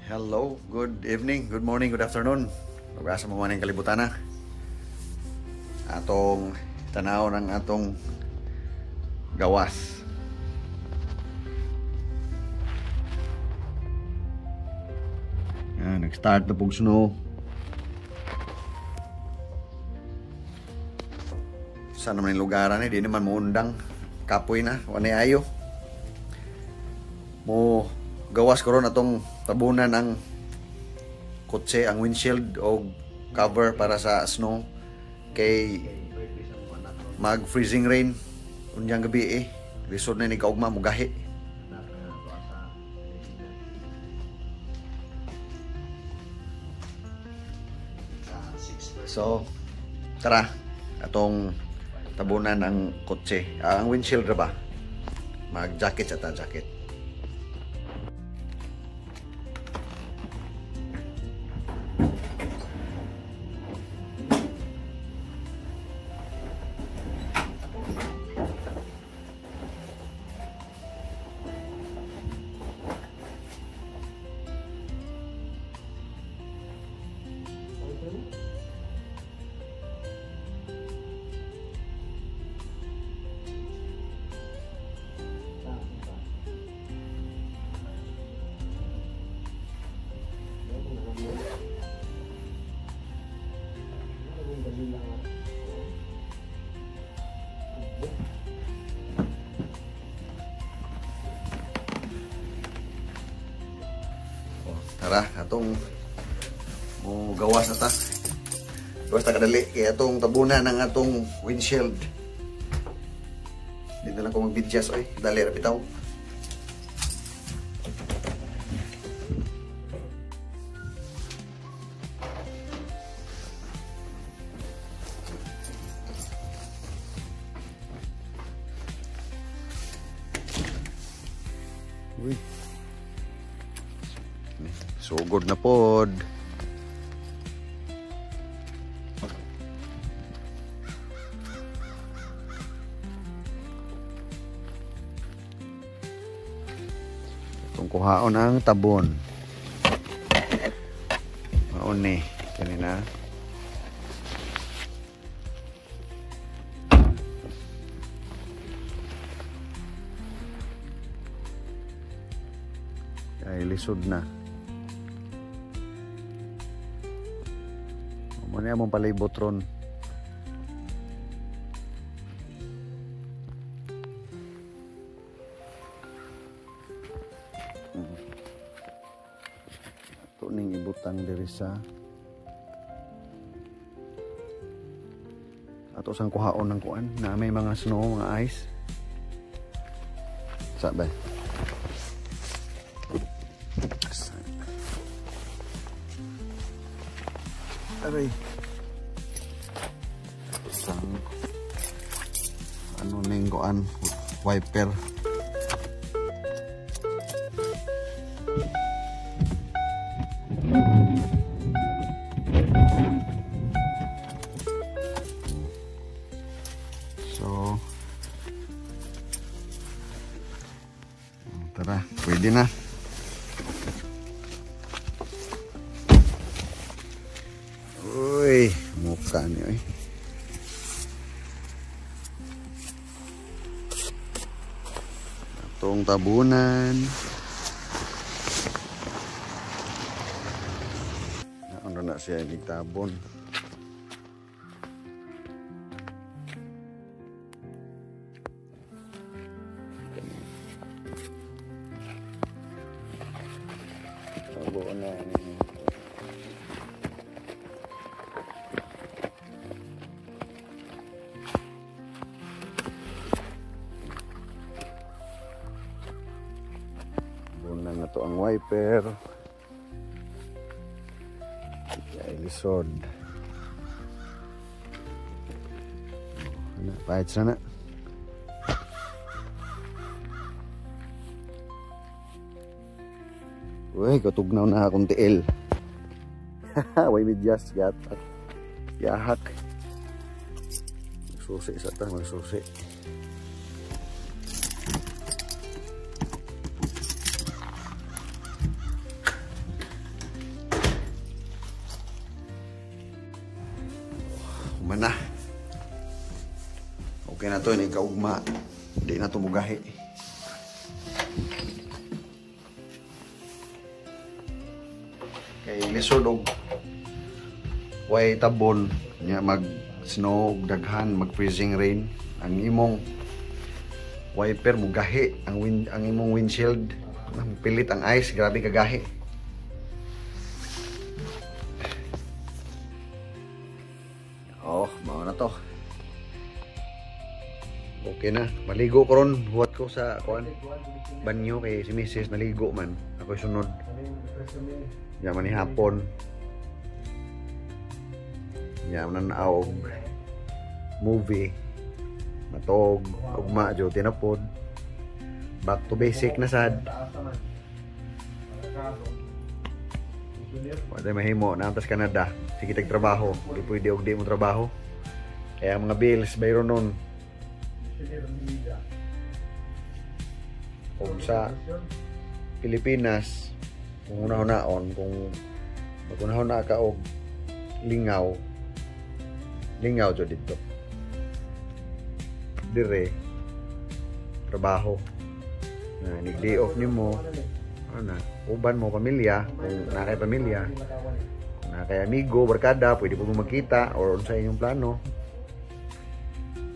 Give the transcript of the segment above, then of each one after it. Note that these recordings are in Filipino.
Hello, good evening, good morning, good afternoon. Nagasa mo man ang kalibutan na. Atong tanaw ng atong gawas. Nag-start na pong snow. Saan naman yung lugaran di naman muundang. Kapoy na, wanay ayo. Mo gawas ko ron atong tabunan ang kotse, ang windshield o cover para sa snow kay mag freezing rain unyang gabi lisod na ni kaugma mo gahi. So tara atong tabunan ang kotse, ang windshield ra ba, mag jacket sa ta jacket. Tara, atong mo gawas na ta. Gawas ta kadali kaya atong tabunan ng atong windshield. Hindi na lang ko magbidyas oy, dali ra bitaw. Uy. Sugod na pod. Itong kuhaon ang tabon. Maon ni kanina. Ay lisod na. Muna mong palibot ron. Ito ning ibutang diri sa ato sang kuhaon ng kuan na may mga snow, mga ice. Sabay. Aray. Isang ano ning kuan wiper. So tara, pwede na. Uy, mukha niyo eh. Atong tabunan. Ano na siya itabon. Tabon na ini. Na to ang wiper. Kaya lisod. Ano, pahit sana. Uy, katugnaw na akong tiil. Way medyas, gatak. Yahak. Magsusi sa ta, magsusi. Mana. Okay na to, ini kaugma. Di na to mugahi. Kay lisod og way tabon nya mag snow daghan, mag freezing rain ang imong wiper mugahi ang imong windshield. Pilit ang ice, grabe kagahi. Oh, mao na to. Okay na, maligo ko ron, buhat ko sa banyo kay si Mrs. naligo man. Ako sunod. Yaman ni hapon. Yaman na og movie. Matog, ugma jo tinapod. Back to basic na sad. Wala mahimo na tas Canada. Sige tag trabaho, di pwede og di mo trabaho. Kaya mga bills bayron nun. Kung sa Pilipinas, kung una-unaon, kung mag-una-una ka og lingaw jo dito. Dire trabaho na nig-day off nimo ana uban mo pamilya kung na kay pamilya kung na kay amigo barkada pwede po magkita or sa inyong plano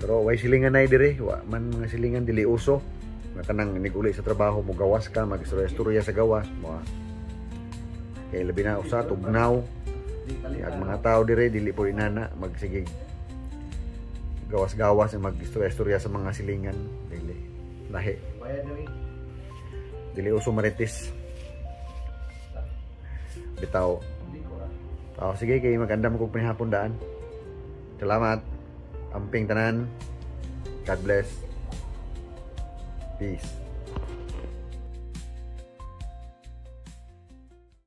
pero way silingan nay dire wa man mga silingan dili uso na kanang niguli sa trabaho mo gawas ka mag-istorya sa gawas mo kay labi na usa tugnaw ang mga tao dire dili po inana magsigig gawas-gawas ang mag-istorya sa mga silingan dili lahi dili uso marites bitaw sige kay magandam kog pinahapon daan salamat amping tanan God bless peace.